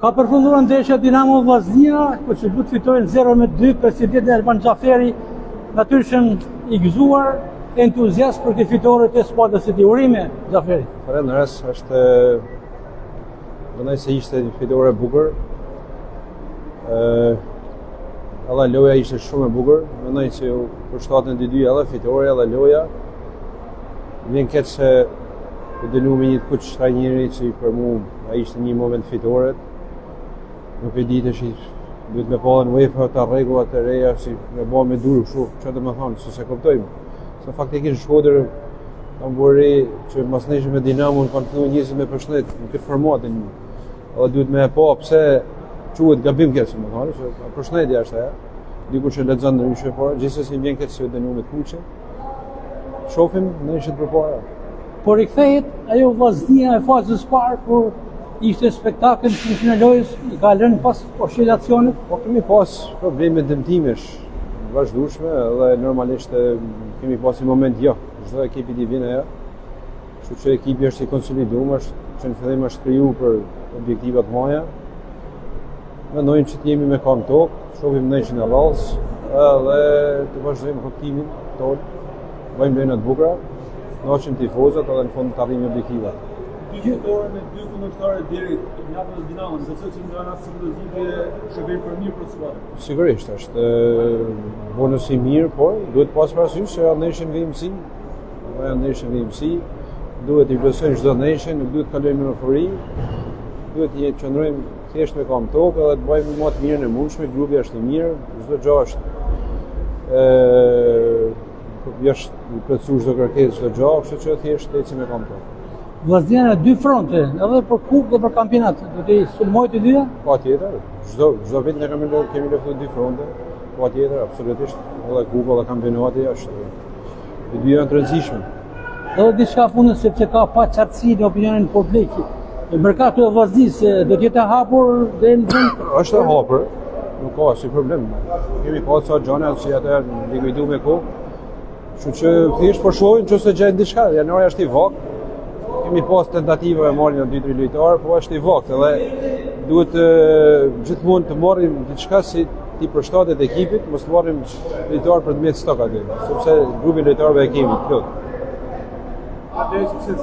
Ka përfunduar ndeshja Dinamo Vllaznia, ku që du të fitojnë 0-2, presidenti Erman Xhaferi natyrisht i gëzuar, entuziast për këtë fitore të skuadrës së tij. Urime, Xhaferi. Faleminderes, është mendoj se ishte një fitore e bukur. Edhe loja ishte shumë e bukur. Mendoj se për shtatën e 2 edhe fitore edhe loja. Vjen keq se u dënu me një kuç trajneri që për mua ai ishte një moment fitore. Nuk e ditë që duhet me pa në UEFA të rregullat të reja si me ba me dur kështu, çfarë do të thonë, se kuptojmë. Se faktikisht Shkodër kam bëri që mas neshë me Dinamo kanë filluar njerëzit me përshëndet në këtë formatin. Edhe duhet me pa pse quhet gabim keq, më thonë, se përshëndetja është ajo. Diku që lexon ndryshe, por gjithsesi vjen keq se u dënuam me kuçe. Shohim neshën përpara. Por i kthehet ajo Vllaznia e fazës parë kur ishte spektakël në finalojës, i ka lënë pas oscilacionit. Po kemi pas probleme dëmtimesh vazhdueshme dhe normalisht kemi pas një moment çdo ekipi i vjen ajo. Kështu që ekipi është i konsoliduar, që në fillim është kriju për objektiva të mëdha. Mendojmë që të jemi me kam tokë, shohim ndeshjen e rrallës dhe të vazhdojmë kuptimin tonë. Bëjmë lojë të bukura, noqim tifozat edhe në fund të arrijmë objektivat. Dy fitore me dy kundërshtarë deri në natën e Dinamos, sepse që nga ana psikologjike shërbej për mirë për skuadrën. Sigurisht është bonus i mirë, por duhet pas parasysh se ndeshjen vimësi, ndeshjen vimësi, duhet i vlerësojmë çdo ndeshje, nuk duhet të kalojmë në eufori, duhet të qëndrojmë thjesht me kam tokë dhe të bëjmë më të mirën e mundshme, grupi është i mirë, çdo gjë është jashtë plotësuar çdo kërkesë, çdo gjë, kështu që thjesht ecim me kam tokë. Vllaznia në dy fronte, edhe për kupë dhe për kampionat. Do të sulmojë të dyja? Patjetër. Çdo vit ne kemi luftuar dy fronte. Patjetër, absolutisht. Edhe kupa dhe kampionati është të dyja janë të rëndësishme. Edhe diçka fundit sepse ka pa qartësi në opinionin publik. Merkatu e Vllaznisë do të jetë hapur dhe në vend. Është e hapur. Nuk ka asnjë problem. Kemi pasur sa gjëra që atë likuidu me kohë. Kështu që thjesht po shohim nëse gjejnë diçka. Janari është i vogël. Kemi pas tentativa e marrë një 2-3 lojtarë, po është i vogël edhe duhet gjithmonë të marrim diçka si ti përshtatet ekipit, mos të marrim lojtarë për të mjet stok aty, sepse grupi i lojtarëve e kemi plot. Atë sukses.